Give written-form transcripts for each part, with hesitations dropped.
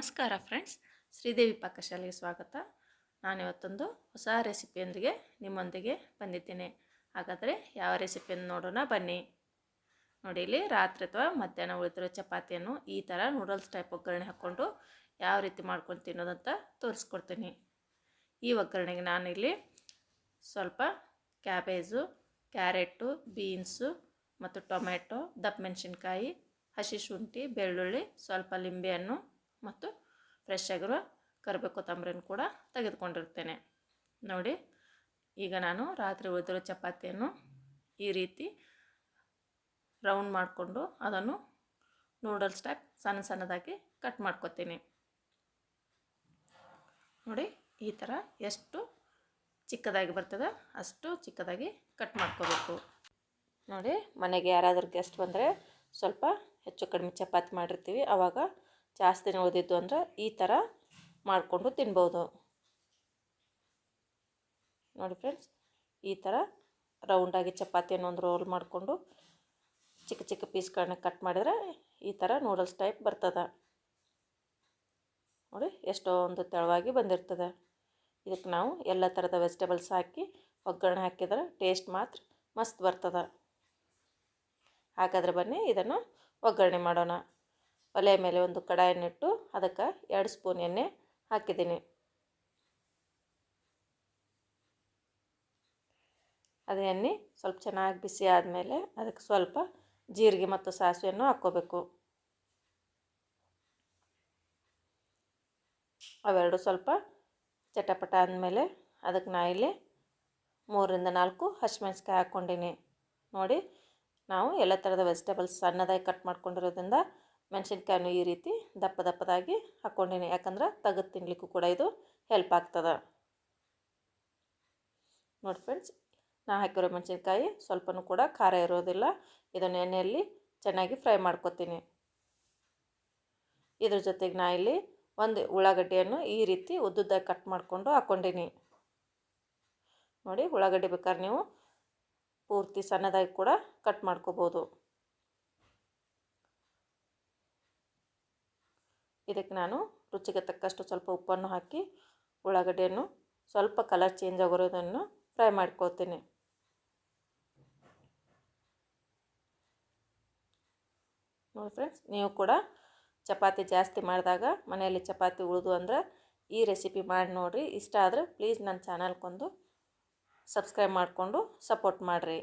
ನಮಸ್ಕಾರ ಫ್ರೆಂಡ್ಸ್, ಶ್ರೀದೇವಿ ಪಾಕಶಾಲೆಗೆ ಸ್ವಾಗತ. ನಾನಿವತ್ತೊಂದು ಹೊಸ ರೆಸಿಪಿಯೊಂದಿಗೆ ನಿಮ್ಮೊಂದಿಗೆ ಬಂದಿದ್ದೇನೆ. ಹಾಗಾದರೆ ಯಾವ ರೆಸಿಪಿಯನ್ನು ನೋಡೋಣ ಬನ್ನಿ. ನೋಡಿ, ಇಲ್ಲಿ ರಾತ್ರಿ ಅಥವಾ ಮಧ್ಯಾಹ್ನ ಉಳಿದಿರೋ ಚಪಾತಿಯನ್ನು ಈ ಥರ ನೂಡಲ್ಸ್ ಟೈಪ್ ಒಗ್ಗರಣೆ ಹಾಕ್ಕೊಂಡು ಯಾವ ರೀತಿ ಮಾಡ್ಕೊಂಡು ತಿನ್ನೋದಂತ ತೋರಿಸ್ಕೊಡ್ತೀನಿ. ಈ ಒಗ್ಗರಣೆಗೆ ನಾನಿಲ್ಲಿ ಸ್ವಲ್ಪ ಕ್ಯಾಬೇಜು, ಕ್ಯಾರೆಟು, ಬೀನ್ಸು ಮತ್ತು ಟೊಮೆಟೊ, ದಪ್ಪ ಮೆಣಸಿನ್ಕಾಯಿ, ಹಸಿ ಶುಂಠಿ, ಬೆಳ್ಳುಳ್ಳಿ, ಸ್ವಲ್ಪ ಲಿಂಬೆಹಣ್ಣು ಮತ್ತು ಫ್ರೆಶ್ ಆಗಿರುವ ಕರಿಬೇವು ಕೊತ್ತಂಬರಿಯನ್ನು ಕೂಡ ತೆಗೆದುಕೊಂಡಿರ್ತೇನೆ. ನೋಡಿ, ಈಗ ನಾನು ರಾತ್ರಿ ಉಳಿದಿರೋ ಚಪಾತಿಯನ್ನು ಈ ರೀತಿ ರೌಂಡ್ ಮಾಡಿಕೊಂಡು ಅದನ್ನು ನೂಡಲ್ಸ್ ಟೈಪ್ ಸಣ್ಣ ಸಣ್ಣದಾಗಿ ಕಟ್ ಮಾಡ್ಕೊತೀನಿ. ನೋಡಿ, ಈ ಥರ ಎಷ್ಟು ಚಿಕ್ಕದಾಗಿ ಬರ್ತದೆ ಅಷ್ಟು ಚಿಕ್ಕದಾಗಿ ಕಟ್ ಮಾಡ್ಕೋಬೇಕು. ನೋಡಿ, ಮನೆಗೆ ಯಾರಾದರೂ ಗೆಸ್ಟ್ ಬಂದರೆ ಸ್ವಲ್ಪ ಹೆಚ್ಚು ಕಡಿಮೆ ಚಪಾತಿ ಮಾಡಿರ್ತೀವಿ, ಆವಾಗ ಜಾಸ್ತಿ ಉಳಿದಿದ್ದು ಅಂದರೆ ಈ ಥರ ಮಾಡಿಕೊಂಡು ತಿನ್ಬೋದು. ನೋಡಿ ಫ್ರೆಂಡ್ಸ್, ಈ ಥರ ರೌಂಡಾಗಿ ಚಪಾತಿಯನ್ನು ಒಂದು ರೋಲ್ ಮಾಡಿಕೊಂಡು ಚಿಕ್ಕ ಚಿಕ್ಕ ಪೀಸ್ಗಳನ್ನ ಕಟ್ ಮಾಡಿದರೆ ಈ ಥರ ನೂಡಲ್ಸ್ ಟೈಪ್ ಬರ್ತದೆ. ನೋಡಿ, ಎಷ್ಟೊಂದು ತೆಳುವಾಗಿ ಬಂದಿರ್ತದೆ. ಇದಕ್ಕೆ ನಾವು ಎಲ್ಲ ಥರದ ವೆಜಿಟೇಬಲ್ಸ್ ಹಾಕಿ ಒಗ್ಗರಣೆ ಹಾಕಿದರೆ ಟೇಸ್ಟ್ ಮಾತ್ರ ಮಸ್ತ್ ಬರ್ತದೆ. ಹಾಗಾದರೆ ಬನ್ನಿ ಇದನ್ನು ಒಗ್ಗರಣೆ ಮಾಡೋಣ. ಒಲೆ ಮೇಲೆ ಒಂದು ಕಡಾಯನ್ನಿಟ್ಟು ಅದಕ್ಕೆ 2 ಸ್ಪೂನ್ ಎಣ್ಣೆ ಹಾಕಿದ್ದೀನಿ. ಅದು ಎಣ್ಣೆ ಸ್ವಲ್ಪ ಚೆನ್ನಾಗಿ ಬಿಸಿ ಆದಮೇಲೆ ಅದಕ್ಕೆ ಸ್ವಲ್ಪ ಜೀರಿಗೆ ಮತ್ತು ಸಾಸಿವೆಯನ್ನು ಹಾಕ್ಕೋಬೇಕು. ಅವೆರಡು ಸ್ವಲ್ಪ ಚಟಪಟ ಆದಮೇಲೆ ಅದಕ್ಕೆ ನಾ ಇಲ್ಲಿ 3ರಿಂದ 4 ಹಸಿಮೆಣಸಿನ್ಕಾಯಿ ಹಾಕ್ಕೊಂಡಿನಿ. ನೋಡಿ, ನಾವು ಎಲ್ಲ ಥರದ ವೆಜಿಟೇಬಲ್ಸ್ ಸಣ್ಣದಾಗಿ ಕಟ್ ಮಾಡ್ಕೊಂಡಿರೋದ್ರಿಂದ ಮೆಣಸಿನ್ಕಾಯನ್ನು ಈ ರೀತಿ ದಪ್ಪ ದಪ್ಪದಾಗಿ ಹಾಕ್ಕೊಂಡಿನಿ, ಯಾಕಂದ್ರೆ ತೆಗೆದು ತಿನ್ನಲಿಕ್ಕೂ ಕೂಡ ಇದು ಹೆಲ್ಪ್ ಆಗ್ತದೆ. ನೋಡಿ ಫ್ರೆಂಡ್ಸ್, ನಾ ಹಾಕಿರೋ ಮೆಣಸಿನ್ಕಾಯಿ ಸ್ವಲ್ಪನೂ ಕೂಡ ಖಾರ ಇರೋದಿಲ್ಲ. ಇದನ್ನು ಎಣ್ಣೆಯಲ್ಲಿ ಚೆನ್ನಾಗಿ ಫ್ರೈ ಮಾಡ್ಕೊತೀನಿ. ಇದ್ರ ಜೊತೆಗೆ ನಾ ಇಲ್ಲಿ ಒಂದು ಉಳ್ಳಾಗಡ್ಡಿಯನ್ನು ಈ ರೀತಿ ಉದ್ದುದ್ದಾಗಿ ಕಟ್ ಮಾಡಿಕೊಂಡು ಹಾಕ್ಕೊಂಡಿನಿ. ನೋಡಿ, ಉಳ್ಳಾಗಡ್ಡಿ ಬೇಕಾದ್ರೆ ನೀವು ಪೂರ್ತಿ ಸಣ್ಣದಾಗಿ ಕೂಡ ಕಟ್ ಮಾಡ್ಕೋಬೋದು. ಇದಕ್ಕೆ ನಾನು ರುಚಿಗೆ ತಕ್ಕಷ್ಟು ಸ್ವಲ್ಪ ಉಪ್ಪನ್ನು ಹಾಕಿ ಉಳ್ಳಾಗಡ್ಡಿಯನ್ನು ಸ್ವಲ್ಪ ಕಲರ್ ಚೇಂಜ್ ಆಗಿರೋದನ್ನು ಫ್ರೈ ಮಾಡ್ಕೊಳ್ತೀನಿ. ನೋಡಿ ಫ್ರೆಂಡ್ಸ್, ನೀವು ಕೂಡ ಚಪಾತಿ ಜಾಸ್ತಿ ಮಾಡಿದಾಗ ಮನೆಯಲ್ಲಿ ಚಪಾತಿ ಉಳಿದು ಅಂದರೆ ಈ ರೆಸಿಪಿ ಮಾಡಿ ನೋಡಿರಿ. ಇಷ್ಟ ಆದರೆ ಪ್ಲೀಸ್ ನನ್ನ ಚಾನಲ್ಗೊಂದು ಸಬ್ಸ್ಕ್ರೈಬ್ ಮಾಡಿಕೊಂಡು ಸಪೋರ್ಟ್ ಮಾಡಿರಿ.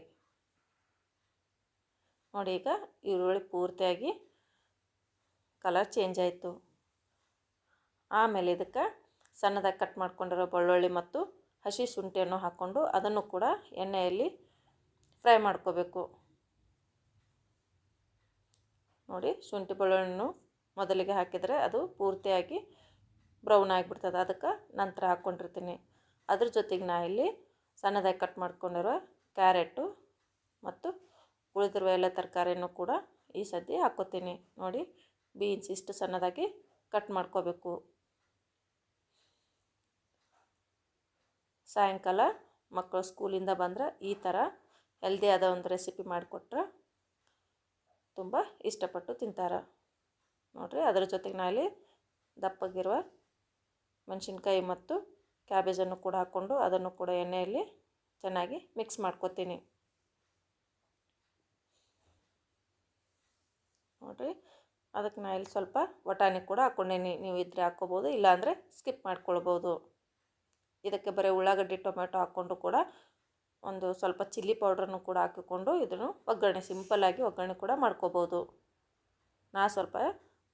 ನೋಡಿ, ಈಗ ಈರುಳ್ಳಿ ಪೂರ್ತಿಯಾಗಿ ಕಲರ್ ಚೇಂಜ್ ಆಯಿತು. ಆಮೇಲೆ ಇದಕ್ಕೆ ಸಣ್ಣದಾಗಿ ಕಟ್ ಮಾಡ್ಕೊಂಡಿರೋ ಬೆಳ್ಳುಳ್ಳಿ ಮತ್ತು ಹಸಿ ಶುಂಠಿಯನ್ನು ಹಾಕ್ಕೊಂಡು ಅದನ್ನು ಕೂಡ ಎಣ್ಣೆಯಲ್ಲಿ ಫ್ರೈ ಮಾಡ್ಕೋಬೇಕು. ನೋಡಿ, ಶುಂಠಿ ಬೆಳ್ಳುಳ್ಳಿಯನ್ನು ಮೊದಲಿಗೆ ಹಾಕಿದರೆ ಅದು ಪೂರ್ತಿಯಾಗಿ ಬ್ರೌನ್ ಆಗಿಬಿಡ್ತದೆ, ಅದಕ್ಕೆ ನಂತರ ಹಾಕ್ಕೊಂಡಿರ್ತೀನಿ. ಅದ್ರ ಜೊತೆಗೆ ನಾ ಇಲ್ಲಿ ಸಣ್ಣದಾಗಿ ಕಟ್ ಮಾಡ್ಕೊಂಡಿರೋ ಕ್ಯಾರೆಟು ಮತ್ತು ಉಳಿದಿರುವ ಎಲ್ಲ ತರಕಾರಿಯನ್ನು ಕೂಡ ಈ ಸದ್ಯ ಹಾಕ್ಕೋತೀನಿ. ನೋಡಿ, ಬೀನ್ಸ್ ಇಷ್ಟು ಸಣ್ಣದಾಗಿ ಕಟ್ ಮಾಡ್ಕೋಬೇಕು. ಸಾಯಂಕಾಲ ಮಕ್ಕಳು ಸ್ಕೂಲಿಂದ ಬಂದರೆ ಈ ಥರ ಹೆಲ್ದಿಯಾದ ಒಂದು ರೆಸಿಪಿ ಮಾಡಿಕೊಟ್ರೆ ತುಂಬ ಇಷ್ಟಪಟ್ಟು ತಿಂತಾರೆ. ನೋಡಿರಿ, ಅದರ ಜೊತೆಗೆ ನಾಲಿ ದಪ್ಪಗಿರುವ ಮೆಣಸಿನ್ಕಾಯಿ ಮತ್ತು ಕ್ಯಾಬೇಜನ್ನು ಕೂಡ ಹಾಕ್ಕೊಂಡು ಅದನ್ನು ಕೂಡ ಎಣ್ಣೆಯಲ್ಲಿ ಚೆನ್ನಾಗಿ ಮಿಕ್ಸ್ ಮಾಡ್ಕೊತೀನಿ. ನೋಡಿರಿ, ಅದಕ್ಕೆ ನಾ ಇಲ್ಲಿ ಸ್ವಲ್ಪ ವಟಾಣಿ ಕೂಡ ಹಾಕ್ಕೊಂಡೀನಿ. ನೀವು ಇದ್ರೆ ಹಾಕ್ಕೋಬೋದು, ಇಲ್ಲಾಂದರೆ ಸ್ಕಿಪ್ ಮಾಡ್ಕೊಳ್ಬೋದು. ಇದಕ್ಕೆ ಬರೀ ಉಳ್ಳಾಗಡ್ಡಿ ಟೊಮೆಟೊ ಹಾಕ್ಕೊಂಡು ಕೂಡ ಒಂದು ಸ್ವಲ್ಪ ಚಿಲ್ಲಿ ಪೌಡ್ರನ್ನು ಕೂಡ ಹಾಕಿಕೊಂಡು ಇದನ್ನು ಒಗ್ಗರಣೆ ಸಿಂಪಲ್ಲಾಗಿ ಒಗ್ಗರಣೆ ಕೂಡ ಮಾಡ್ಕೋಬೋದು. ನಾ ಸ್ವಲ್ಪ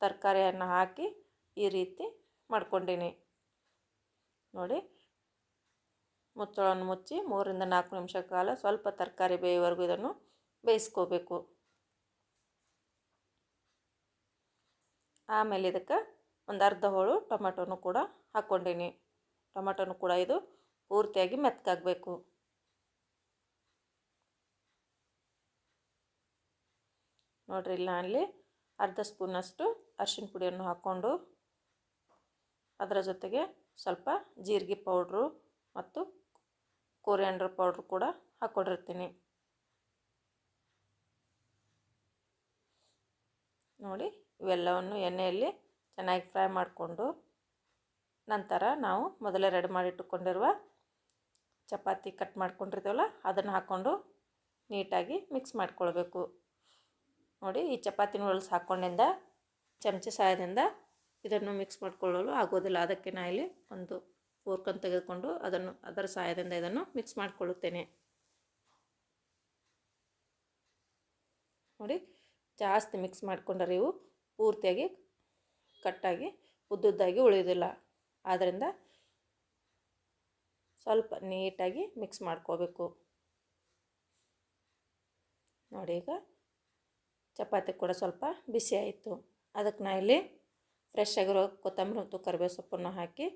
ತರಕಾರಿಯನ್ನು ಹಾಕಿ ಈ ರೀತಿ ಮಾಡ್ಕೊಂಡೀನಿ. ನೋಡಿ, ಮುಚ್ಚಳವನ್ನು ಮುಚ್ಚಿ 3ರಿಂದ 4 ನಿಮಿಷ ಕಾಲ ಸ್ವಲ್ಪ ತರಕಾರಿ ಬೇಯೋವರೆಗೂ ಇದನ್ನು ಬೇಯಿಸ್ಕೋಬೇಕು. ಆಮೇಲೆ ಇದಕ್ಕೆ ಒಂದು ಅರ್ಧ ಹೋಳು ಟೊಮೆಟೊನು ಕೂಡ ಹಾಕ್ಕೊಂಡೀನಿ. ಟೊಮೆಟೊನು ಕೂಡ ಇದು ಪೂರ್ತಿಯಾಗಿ ಮೆತ್ತಗಾಗಬೇಕು. ನೋಡಿರಿ, ಇಲ್ಲಿ ನಾನಲ್ಲಿ ಅರ್ಧ ಸ್ಪೂನಷ್ಟು ಅರಿಶಿನ ಪುಡಿಯನ್ನು ಹಾಕ್ಕೊಂಡು ಅದರ ಜೊತೆಗೆ ಸ್ವಲ್ಪ ಜೀರಿಗೆ ಪೌಡ್ರು ಮತ್ತು ಕೊರಿಯಾಂಡರ್ ಪೌಡ್ರು ಕೂಡ ಹಾಕ್ಕೊಂಡಿರ್ತೀನಿ. ನೋಡಿ, ಇವೆಲ್ಲವನ್ನು ಎಣ್ಣೆಯಲ್ಲಿ ಚೆನ್ನಾಗಿ ಫ್ರೈ ಮಾಡಿಕೊಂಡು ನಂತರ ನಾವು ಮೊದಲೇ ರೆಡಿ ಮಾಡಿಟ್ಟುಕೊಂಡಿರುವ ಚಪಾತಿ ಕಟ್ ಮಾಡ್ಕೊಂಡಿರ್ತೀವಲ್ಲ ಅದನ್ನು ಹಾಕ್ಕೊಂಡು ನೀಟಾಗಿ ಮಿಕ್ಸ್ ಮಾಡ್ಕೊಳ್ಬೇಕು. ನೋಡಿ, ಈ ಚಪಾತಿ ನೂಡಲ್ಸ್ ಹಾಕ್ಕೊಂಡಿಂದ ಚಮಚೆ ಸಹಾಯದಿಂದ ಇದನ್ನು ಮಿಕ್ಸ್ ಮಾಡ್ಕೊಳ್ಳಲು ಆಗೋದಿಲ್ಲ. ಅದಕ್ಕೆ ನಾನು ಇಲ್ಲಿ ಒಂದು ಫೋರ್ಕನ್ನು ತೆಗೆದುಕೊಂಡು ಅದರ ಸಹಾಯದಿಂದ ಇದನ್ನು ಮಿಕ್ಸ್ ಮಾಡಿಕೊಳ್ಳುತ್ತೇನೆ. ನೋಡಿ, ಜಾಸ್ತಿ ಮಿಕ್ಸ್ ಮಾಡಿಕೊಂಡ್ರೆ ಇವು ಪೂರ್ತಿಯಾಗಿ ಕಟ್ಟಾಗಿ ಉದ್ದುದ್ದಾಗಿ ಉಳಿಯೋದಿಲ್ಲ. ಆದ್ದರಿಂದ ಸ್ವಲ್ಪ ನೀಟಾಗಿ ಮಿಕ್ಸ್ ಮಾಡ್ಕೋಬೇಕು. ನೋಡಿ, ಈಗ ಚಪಾತಿ ಕೂಡ ಸ್ವಲ್ಪ ಬಿಸಿ ಆಯಿತು. ಅದಕ್ಕೆ ನಾನು ಇಲ್ಲಿ ಫ್ರೆಶ್ ಆಗಿರೋ ಕೊತ್ತಂಬರಿ ಮತ್ತು ಕರಿಬೇವು ಸೊಪ್ಪನ್ನು ಹಾಕಿ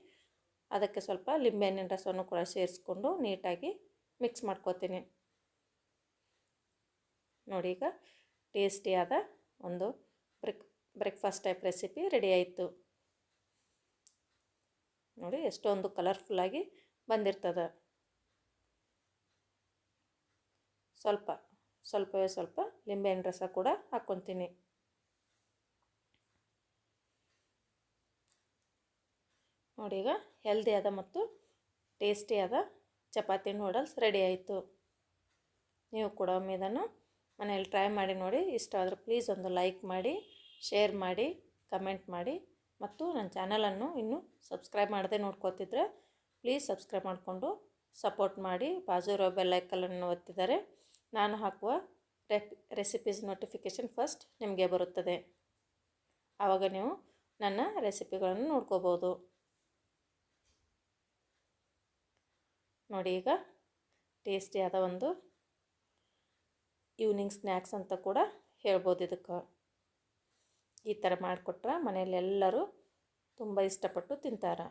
ಅದಕ್ಕೆ ಸ್ವಲ್ಪ ಲಿಂಬೆಹಣ್ಣಿನ ರಸವನ್ನು ಕೂಡ ಸೇರಿಸ್ಕೊಂಡು ನೀಟಾಗಿ ಮಿಕ್ಸ್ ಮಾಡ್ಕೋತೀನಿ. ನೋಡಿ, ಈಗ ಟೇಸ್ಟಿಯಾದ ಒಂದು ಬ್ರೇಕ್ಫಾಸ್ಟ್ ಟೈಪ್ ರೆಸಿಪಿ ರೆಡಿ ಆಯಿತು. ನೋಡಿ, ಎಷ್ಟೊಂದು ಕಲರ್ಫುಲ್ಲಾಗಿ ಬಂದಿರ್ತದೆ. ಸ್ವಲ್ಪವೇ ಸ್ವಲ್ಪ ಲಿಂಬೆಹಣ್ಣಿನ ರಸ ಕೂಡ ಹಾಕ್ಕೊತೀನಿ. ನೋಡಿ, ಈಗ ಹೆಲ್ದಿಯಾದ ಮತ್ತು ಟೇಸ್ಟಿಯಾದ ಚಪಾತಿ ನೂಡಲ್ಸ್ ರೆಡಿ ಆಯಿತು. ನೀವು ಕೂಡ ಒಮ್ಮೆ ಇದನ್ನು ಮನೆಯಲ್ಲಿ ಟ್ರೈ ಮಾಡಿ ನೋಡಿ. ಇಷ್ಟ ಆದರೆ ಪ್ಲೀಸ್ ಒಂದು ಲೈಕ್ ಮಾಡಿ, ಶೇರ್ ಮಾಡಿ, ಕಮೆಂಟ್ ಮಾಡಿ ಮತ್ತು ನನ್ನ ಚಾನಲನ್ನು ಇನ್ನೂ ಸಬ್ಸ್ಕ್ರೈಬ್ ಮಾಡದೆ ನೋಡ್ಕೋತಿದ್ರೆ ಪ್ಲೀಸ್ ಸಬ್ಸ್ಕ್ರೈಬ್ ಮಾಡಿಕೊಂಡು ಸಪೋರ್ಟ್ ಮಾಡಿ. ಬಾಜು ಇರೋ ಬೆಲ್ ಐಕನನ್ನು ಒತ್ತಿದರೆ ನಾನು ಹಾಕುವ ರೆಸಿಪೀಸ್ ನೋಟಿಫಿಕೇಷನ್ ಫಸ್ಟ್ ನಿಮಗೆ ಬರುತ್ತದೆ. ಆವಾಗ ನೀವು ನನ್ನ ರೆಸಿಪಿಗಳನ್ನು ನೋಡ್ಕೋಬೋದು. ನೋಡಿ, ಈಗ ಟೇಸ್ಟಿಯಾದ ಒಂದು ಈವ್ನಿಂಗ್ ಸ್ನ್ಯಾಕ್ಸ್ ಅಂತ ಕೂಡ ಹೇಳ್ಬೋದು. ಇದಕ್ಕೆ ಈ ಥರ ಮಾಡಿಕೊಟ್ರೆ ಮನೆಯಲ್ಲಿ ಎಲ್ಲರೂ ತುಂಬ ಇಷ್ಟಪಟ್ಟು ತಿಂತಾರೆ.